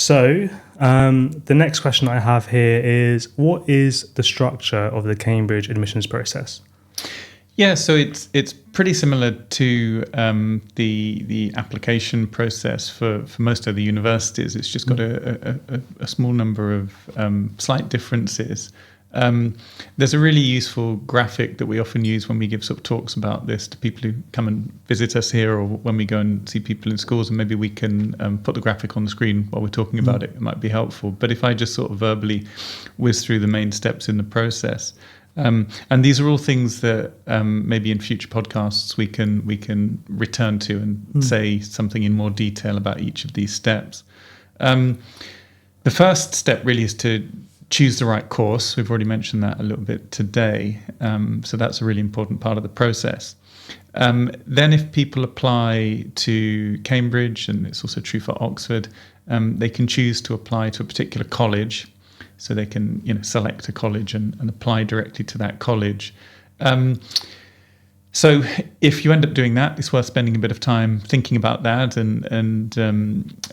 So, the next question I have here is, what is the structure of the Cambridge admissions process? Yeah, so it's pretty similar to the application process for most of the universities. It's just got a small number of slight differences. There's a really useful graphic that we often use when we give sort of talks about this to people who come and visit us here, or when we go and see people in schools, and maybe we can put the graphic on the screen while we're talking about it. It might be helpful. But if I just sort of verbally whiz through the main steps in the process. And these are all things that maybe in future podcasts we can return to and say something in more detail about each of these steps. The first step really is to choose the right course. We've already mentioned that a little bit today. So that's a really important part of the process. Then if people apply to Cambridge, and it's also true for Oxford, they can choose to apply to a particular college. So they can, select a college and apply directly to that college. So if you end up doing that, it's worth spending a bit of time thinking about that and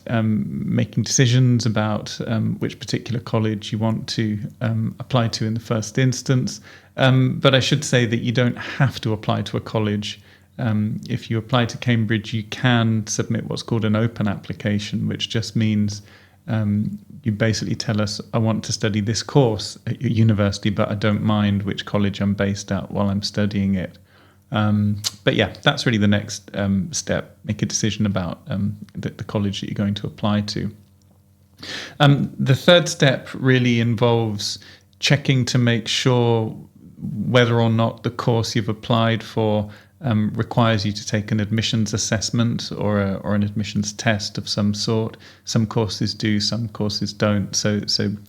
making decisions about which particular college you want to apply to in the first instance. But I should say that you don't have to apply to a college. If you apply to Cambridge, you can submit what's called an open application, which just means you basically tell us, I want to study this course at your university, but I don't mind which college I'm based at while I'm studying it. But yeah, that's really the next step. Make a decision about the college that you're going to apply to. The third step really involves checking to make sure whether or not the course you've applied for requires you to take an admissions assessment or an admissions test of some sort. Some courses do, some courses don't. So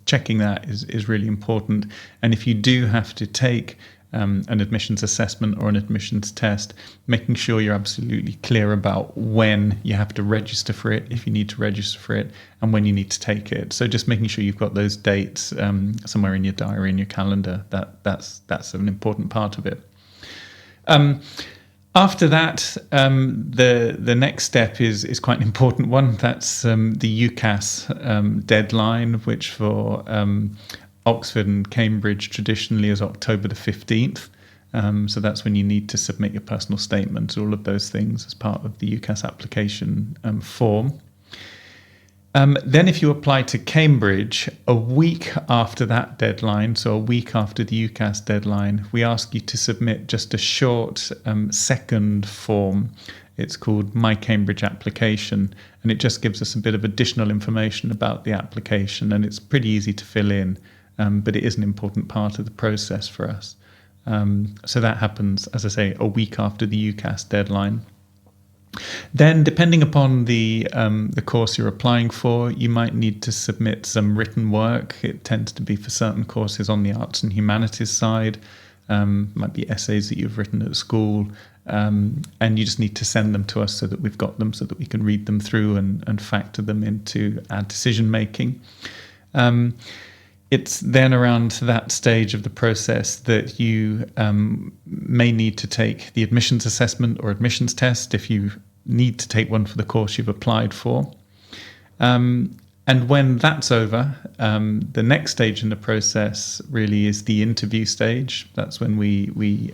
checking that is really important. And if you do have to take an admissions assessment or an admissions test, making sure you're absolutely clear about when you have to register for it, if you need to register for it, and when you need to take it. So just making sure you've got those dates somewhere in your diary, in your calendar. That's an important part of it. After that, the next step is quite an important one. That's the UCAS deadline, which for Oxford and Cambridge traditionally is October the 15th. So that's when you need to submit your personal statement, all of those things as part of the UCAS application form. Then if you apply to Cambridge, a week after that deadline, so a week after the UCAS deadline, we ask you to submit just a short second form. It's called My Cambridge Application, and it just gives us a bit of additional information about the application, and it's pretty easy to fill in, but it is an important part of the process for us. So that happens, as I say, a week after the UCAS deadline. Then, depending upon the course you're applying for, you might need to submit some written work. It tends to be for certain courses on the arts and humanities side. Might be essays that you've written at school, and you just need to send them to us so that we've got them, so that we can read them through and factor them into our decision making. It's then around that stage of the process that you may need to take the admissions assessment or admissions test if you need to take one for the course you've applied for. And when that's over, the next stage in the process really is the interview stage. That's when we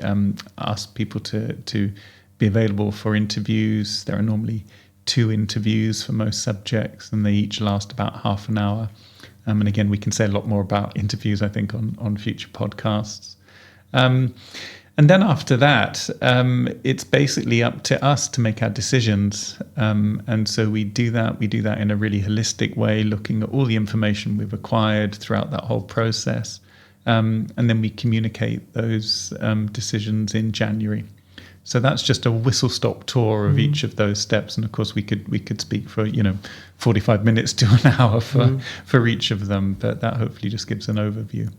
ask people to be available for interviews. There are normally 2 interviews for most subjects, and they each last about half an hour. And again, we can say a lot more about interviews, I think, on future podcasts. And then after that, it's basically up to us to make our decisions. And so we do that in a really holistic way, looking at all the information we've acquired throughout that whole process. And then we communicate those decisions in January. So that's just a whistle-stop tour of each of those steps, and of course we could speak for 45 minutes to an hour for each of them, but that hopefully just gives an overview.